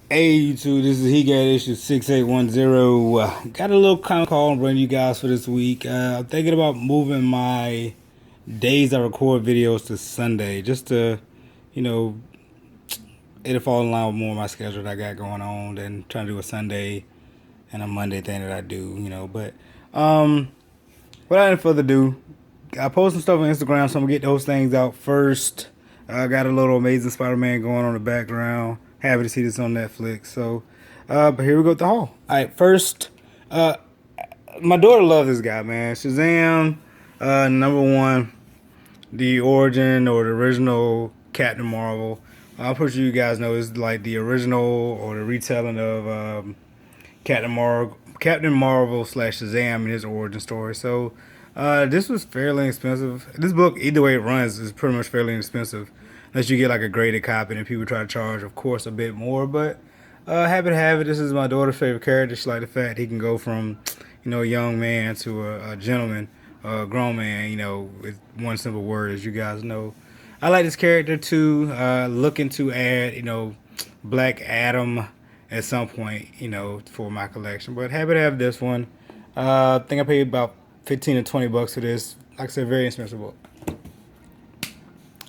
Hey YouTube, this is He Got Issue 6810. Got a little comic call and bring you guys for this week. I'm thinking about moving my days I record videos to Sunday, just to, you know, it'll fall in line with more of my schedule that I got going on than trying to do a Sunday and a Monday thing that I do. But without any further ado, I post some stuff on Instagram, so I'm gonna get those things out first. I got a little Amazing Spider-Man going on in the background. Happy to see this on Netflix. But here we go with the haul. All right, first, uh, my daughter loves this guy, man. Shazam, number one, the origin or the original Captain Marvel. I'm pretty sure you guys know it's like the original or the retelling of Captain Marvel slash Shazam and his origin story. So this was fairly inexpensive. This book, either way it runs, is pretty much fairly inexpensive, unless you get like a graded copy and people try to charge, of course, a bit more. But happy to have it. This is my daughter's favorite character. She like the fact he can go from, a young man to a gentleman, a grown man. With one simple word, as you guys know. I like this character too. Looking to add, Black Adam at some point, for my collection. But happy to have this one. I think I paid about 15 to 20 bucks for this. Like I said, very expensive book.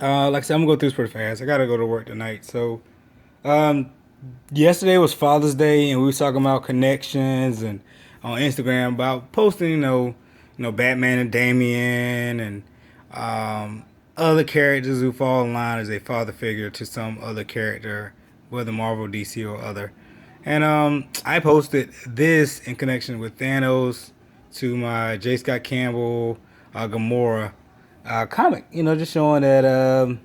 Like I said, I'm gonna go through this pretty fast. I gotta go to work tonight. So, um, yesterday was Father's Day, and we were talking about connections and on Instagram about posting, Batman and Damian and other characters who fall in line as a father figure to some other character, whether Marvel, DC, or other. And I posted this in connection with Thanos to my J. Scott Campbell Gamora comic. Just showing that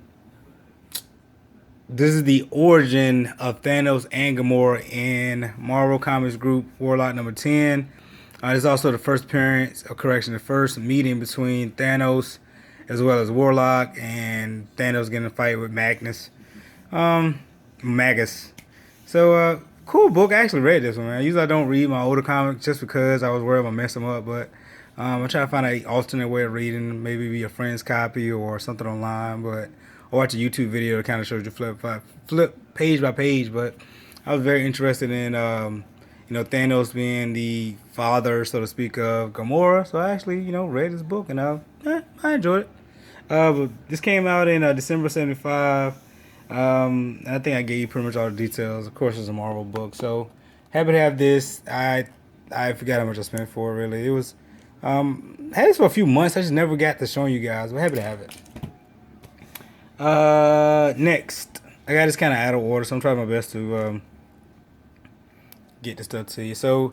this is the origin of Thanos and Gamora in Marvel Comics Group Warlock number 10. This is also the first appearance, or correction, the first meeting between Thanos as well as Warlock, and Thanos getting a fight with Magus. So, cool book. I actually read this one, man. Usually I don't read my older comics just because I was worried I'm going to mess them up, but I'm trying to find an alternate way of reading, maybe be a friend's copy or something online, or watch a YouTube video that kind of shows you flip page by page. But I was very interested in, Thanos being the father, so to speak, of Gamora. So I actually, read this book and I enjoyed it. But this came out in December '75. I think I gave you pretty much all the details. Of course, it's a Marvel book, so happy to have this. I forgot how much I spent for it. Really, it was had this for a few months. I just never got to showing you guys. But happy to have it. Next, I got this kind of out of order, so I'm trying my best to get the stuff to you. So,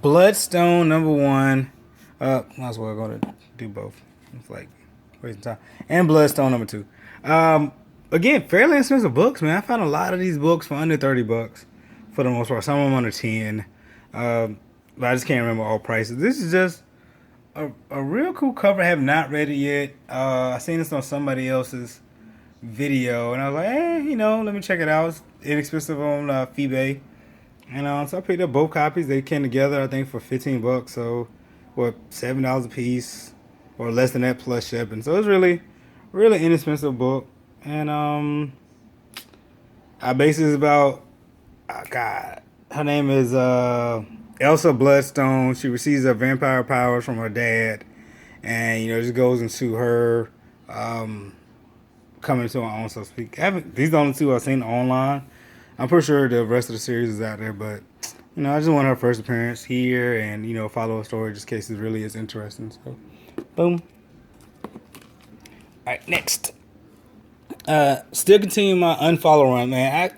Bloodstone number one. Might as well go to do both. It's like wasting time. And Bloodstone number two. Again, fairly expensive books, man. I found a lot of these books for under 30 bucks for the most part. Some of them under 10. But I just can't remember all prices. This is just a real cool cover. I have not read it yet. I seen this on somebody else's video, and I was like, hey, let me check it out. It's inexpensive on eBay. And so I picked up both copies. They came together, I think, for 15 bucks. So, what, $7 a piece, or less than that plus shipping. So it's really, really inexpensive book. And I basically is about God. Her name is Elsa Bloodstone. She receives her vampire powers from her dad, and just goes into her coming to her own, so to speak. These are the only two I've seen online. I'm pretty sure the rest of the series is out there, but I just want her first appearance here, and follow her story just in case it really is interesting. So, boom. All right, next. Still continue my unfollow run, man.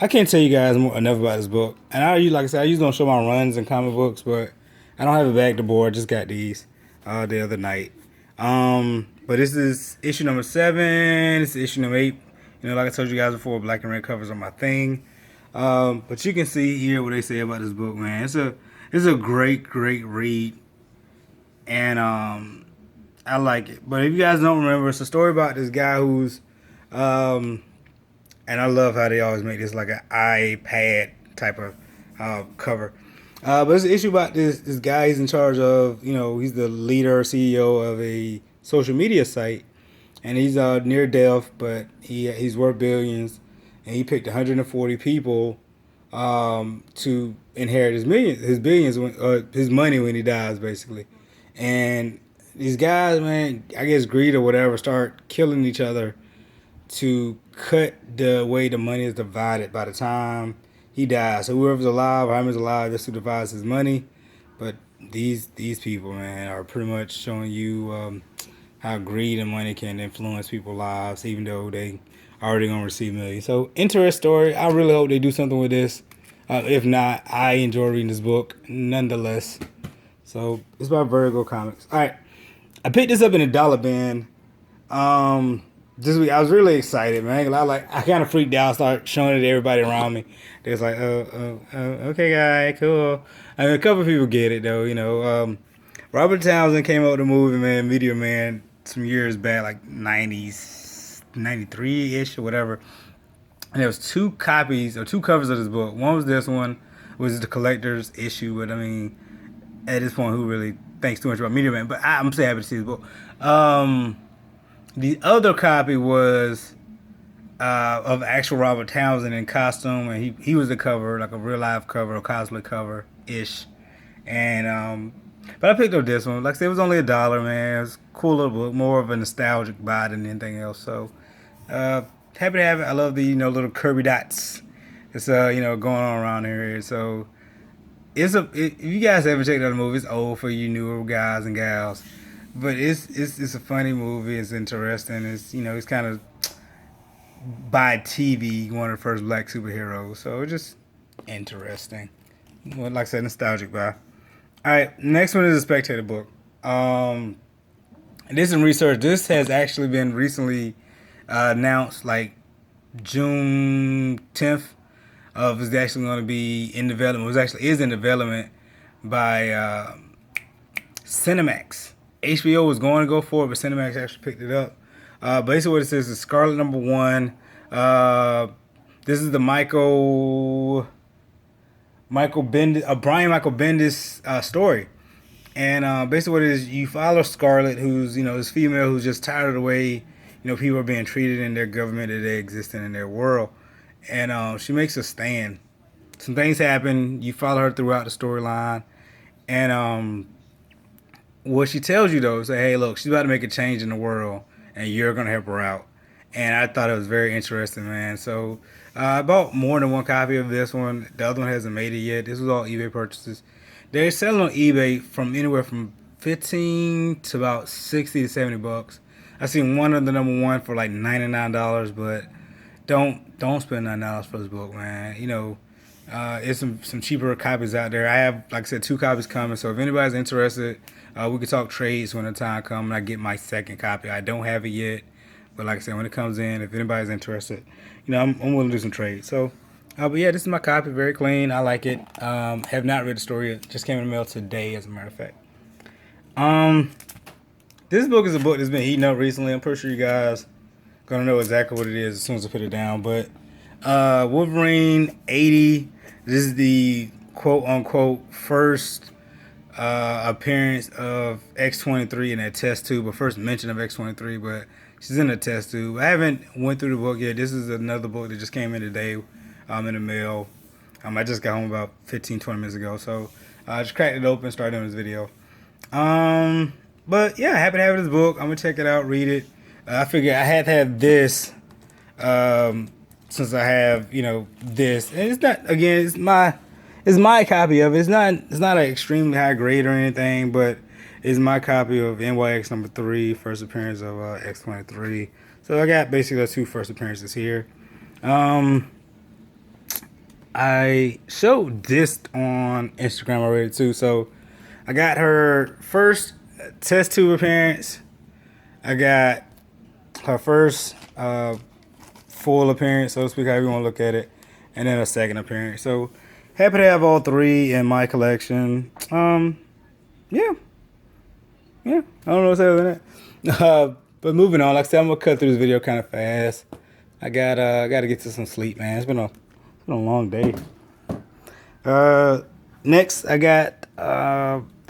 I can't tell you guys enough about this book. And like I said, I usually don't show my runs in comic books, but I don't have it back to board. Just got these the other night. But this is issue number 7. This is issue number 8. Like I told you guys before, black and red covers are my thing. But you can see here what they say about this book, man. It's a great read, and I like it. But if you guys don't remember, it's a story about this guy who's and I love how they always make this like an iPad type of cover. But it's an issue about this guy. He's in charge of, he's the leader, CEO of a social media site, and he's near death, but he's worth billions, and he picked 140 people to inherit his billions, his money when he dies, basically. And these guys, man, I guess greed or whatever, start killing each other to cut the way the money is divided by the time he dies. So whoever's alive, whoever's alive, that's who divides his money. But these people, man, are pretty much showing you how greed and money can influence people's lives, even though they already gonna receive millions. So interesting story. I really hope they do something with this. If not, I enjoy reading this book nonetheless. So it's by Vertigo Comics. All right, I picked this up in a dollar bin. This week I was really excited, man. I kind of freaked out, started showing it to everybody around me. They was like, okay, guy, cool. I mean, a couple of people get it though, you know. Robert Townsend came out with a movie, man, Meteor Man, some years back, like 90s, 93-ish or whatever. And there was two copies or two covers of this book. One was this one, was the collector's issue. But I mean, at this point, who really thinks too much about Meteor Man? But I'm so happy to see this book. The other copy was of actual Robert Townsend in costume, and he was the cover, like a real life cover, a cosplay cover ish. And but I picked up this one. Like I said, it was only $1, man. It was a cool little book, more of a nostalgic buy than anything else. So happy to have it. I love the little Kirby dots. It's going on around here. So if you guys haven't checked out the movie, it's old for you newer guys and gals. But it's a funny movie. It's interesting. It's kind of by TV, one of the first black superheroes. So it's just interesting. Well, like I said, nostalgic buy. All right, next one is a Spectator book. And this in research. This has actually been recently announced, like June 10th. It's actually going to be in development. It actually is in development by Cinemax. HBO was going to go for it, but Cinemax actually picked it up. Basically, what it says is Scarlet #1. This is the Brian Michael Bendis story. And basically what it is, you follow Scarlet, who's, this female who's just tired of the way, people are being treated in their government, that they exist in their world. And she makes a stand. Some things happen. You follow her throughout the storyline. And what she tells you, though, is, hey, look, she's about to make a change in the world, and you're going to help her out. And I thought it was very interesting, man. So I bought more than one copy of this one. The other one hasn't made it yet. This was all eBay purchases. They're selling on eBay from anywhere from $15 to about $60 to $70. I seen one of the #1 for like $99, but don't spend $9 for this book, man. It's some cheaper copies out there. I have, like I said, 2 copies coming. So if anybody's interested, we could talk trades when the time comes and I get my second copy. I don't have it yet, but like I said, when it comes in, if anybody's interested, I'm willing to do some trades. So, but yeah, this is my copy. Very clean. I like it. Have not read the story yet. Just came in the mail today, as a matter of fact. This book is a book that's been heating up recently. I'm pretty sure you guys gonna know exactly what it is as soon as I put it down. But Wolverine 80. This is the quote unquote first appearance of X-23 in that test tube, or first mention of X-23, but she's in a test tube. I haven't went through the book yet. This is another book that just came in today in the mail. I just got home about 15-20 minutes ago, so I just cracked it open, started doing this video. But yeah, happy to have this book. I'm gonna check it out, read it. I figured I had to have this since I have this, and it's not, again, it's my copy of it. It's not an extremely high grade or anything, but it's my copy of NYX #3, first appearance of X-23. So I got basically the 2 first appearances here. I showed this on Instagram already too. So I got her first test tube appearance. I got her first full appearance, so to speak, however you want to look at it, and then a second appearance. So happy to have all 3 in my collection. Yeah. I don't know what's other than that. But moving on, like I said, I'm gonna cut through this video kind of fast. I gotta get to some sleep, man. It's been a long day. Next I got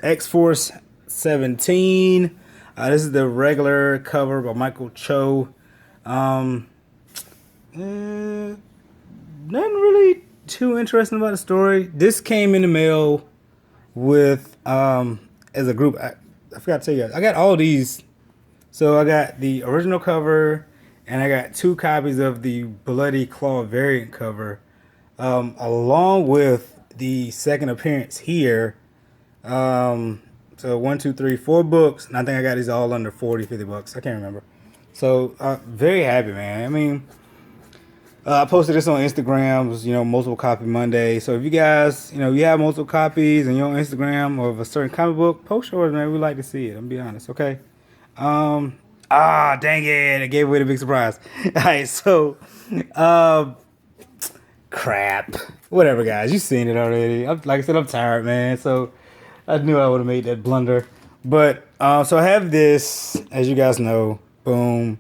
X-Force 17. This is the regular cover by Michael Cho. Nothing really too interesting about the story. This came in the mail with as a group. I forgot to tell you guys. I got all these. So I got the original cover, and I got 2 copies of the Bloody Claw variant cover, along with the second appearance here. So 1, 2, 3, 4 books, and I think I got these all under 40, 50 bucks. I can't remember. So very happy, man. I mean, I posted this on Instagram. It was, multiple copy Monday. So if you guys, you have multiple copies and you're on Instagram of a certain comic book, post yours, man. We'd like to see it. I'm be honest, okay? Dang it! I gave away the big surprise. All right, so, crap. Whatever, guys. You've seen it already. Like I said, I'm tired, man. So I knew I would have made that blunder. But so I have this, as you guys know. Boom.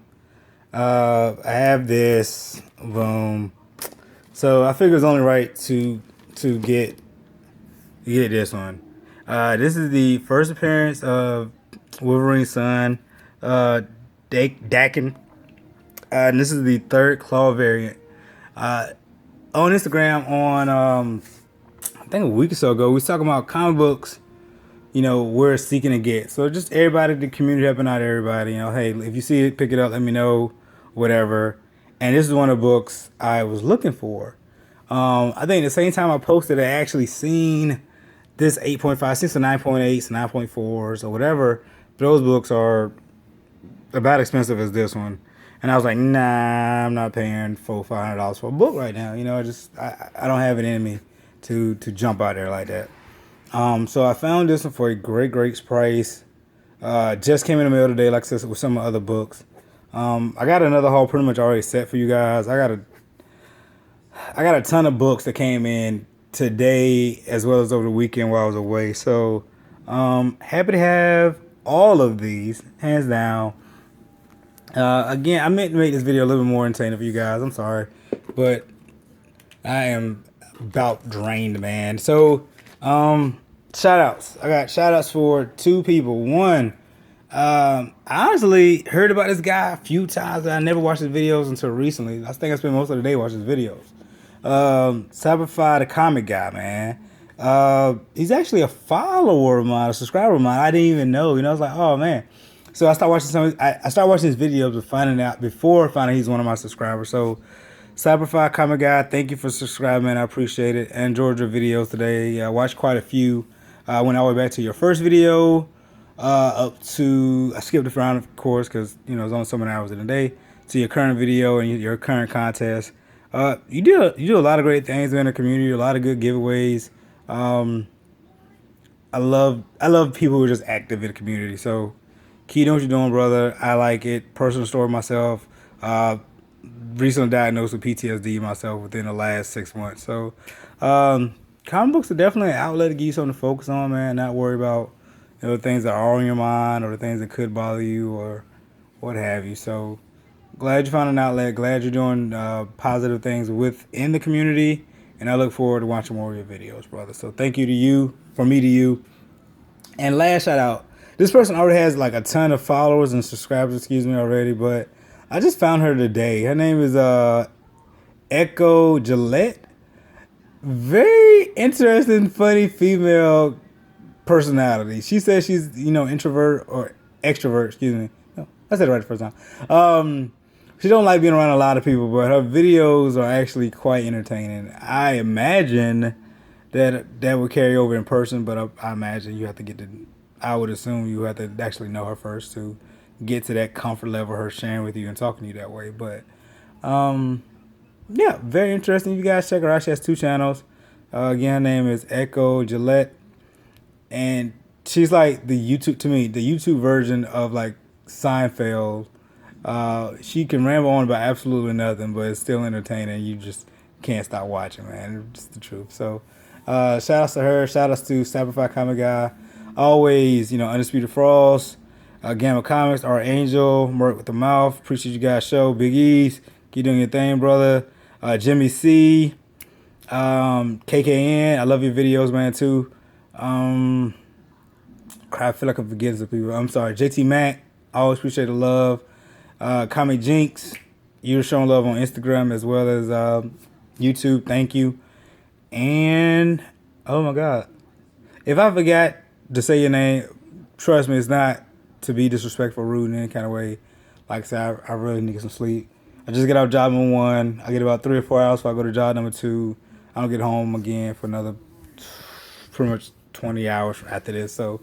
I have this. Boom. So I figured it's only right to get this one. This is the first appearance of Wolverine's son, Dakin. And this is the 3rd Claw variant. On Instagram, on I think a week or so ago, we was talking about comic books. We're seeking to get. So just everybody, the community, helping out everybody. Hey, if you see it, pick it up. Let me know. Whatever. And this is one of the books I was looking for. I think at the same time I posted, I actually seen this 8.5, since the 9.8s, 9.4s, or whatever. Those books are about expensive as this one. And I was like, nah, I'm not paying $400-$500 for a book right now. I don't have it in me to jump out there like that. So I found this one for a great price. Just came in the mail today, like I said, with some of the other books. I got another haul pretty much already set for you guys. I got a ton of books that came in today as well as over the weekend while I was away. So happy to have all of these, hands down. Again, I meant to make this video a little bit more entertaining for you guys. I'm sorry, but I am about drained, man. So shout outs. I got shout outs for 2 people. One, I honestly heard about this guy a few times, but I never watched his videos until recently. I think I spent most of the day watching his videos. Cyberfy the comic guy, man. He's actually a follower of mine, a subscriber of mine. I didn't even know. I was like, oh man. So I started watching I started watching his videos before finding he's one of my subscribers. So Cyberfy comic guy, thank you for subscribing, man. I appreciate it. I enjoyed your videos today. I watched quite a few. I went all the way back to your first video, up to, I skipped a round, of course, because it was only so many hours in a day, to your current video and your current contest. You do a lot of great things in the community, a lot of good giveaways. I love people who are just active in the community. So keep doing what you're doing, brother. I like it. Personal story myself. Recently diagnosed with PTSD myself within the last 6 months. So comic books are definitely an outlet to give you something to focus on, man. Not worry about things that are on your mind or the things that could bother you or what have you. So glad you found an outlet. Glad you're doing positive things within the community. And I look forward to watching more of your videos, brother. So thank you to you, from me to you. And last shout out. This person already has like a ton of followers and subscribers, already. But I just found her today. Her name is Echo Gillette. Very interesting, funny female personality. She says she's, introvert or extrovert, No, I said it right the first time. She don't like being around a lot of people, but her videos are actually quite entertaining. I imagine that would carry over in person, but I imagine you have to I would assume you have to actually know her first to get to that comfort level, her sharing with you and talking to you that way. But yeah, very interesting. You guys check her out. She has 2 channels. Again, her name is Echo Gillette, and she's like the YouTube version of like Seinfeld. She can ramble on about absolutely nothing, but it's still entertaining. You just can't stop watching, man. It's just the truth. So shout outs to her. Shout outs to Cyberfy Comic Guy. Always, Undisputed Frost, Gamma Comics, Our Angel, Merc with the Mouth. Appreciate you guys' show. Big East, keep doing your thing, brother. Jimmy C, KKN. I love your videos, man, too. Crap, I feel like I'm forgetting some people. I'm sorry. JT Mac, I always appreciate the love. Comic Jinx, you're showing love on Instagram as well as YouTube. Thank you. And oh my god, if I forgot to say your name, trust me, it's not to be disrespectful, rude in any kind of way. Like I said, I really need some sleep. I just get out of job number 1. I get about 3 or 4 hours before I go to job number 2. I don't get home again for another pretty much 20 hours after this. So,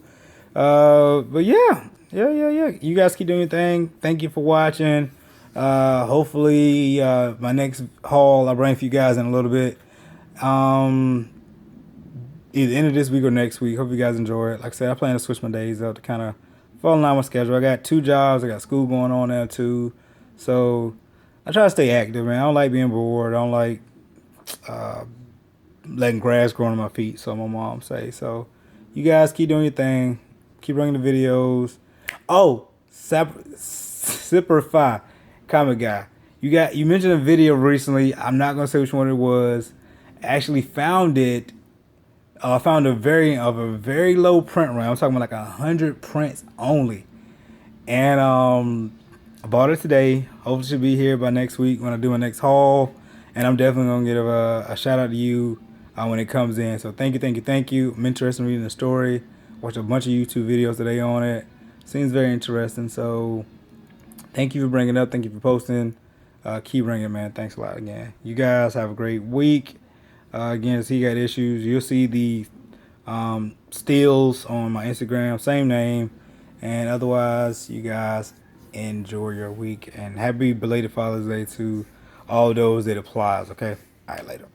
but yeah. You guys keep doing your thing. Thank you for watching. Hopefully, my next haul I'll bring for you guys in a little bit. Either end of this week or next week. Hope you guys enjoy it. Like I said, I plan to switch my days up to kind of fall in line with my schedule. I got 2 jobs. I got school going on now too. So I try to stay active, man. I don't like being bored. I don't like letting grass grow on my feet, so my mom say. So you guys keep doing your thing. Keep bringing the videos. Oh, Sipperify, comic guy. You mentioned a video recently. I'm not gonna say which one it was. I actually found it. I found a variant of a very low print run. I'm talking about like 100 prints only. And I bought it today. Hopefully it should be here by next week when I do my next haul. And I'm definitely going to give a shout out to you when it comes in. So thank you. I'm interested in reading the story. Watched a bunch of YouTube videos today on it. Seems very interesting. So thank you for bringing it up. Thank you for posting. Keep bringing it, man. Thanks a lot again. You guys have a great week. Again, if he got issues, you'll see the steals on my Instagram, same name. And otherwise, you guys enjoy your week and happy belated Father's Day to all those that applies. Okay, all right, later.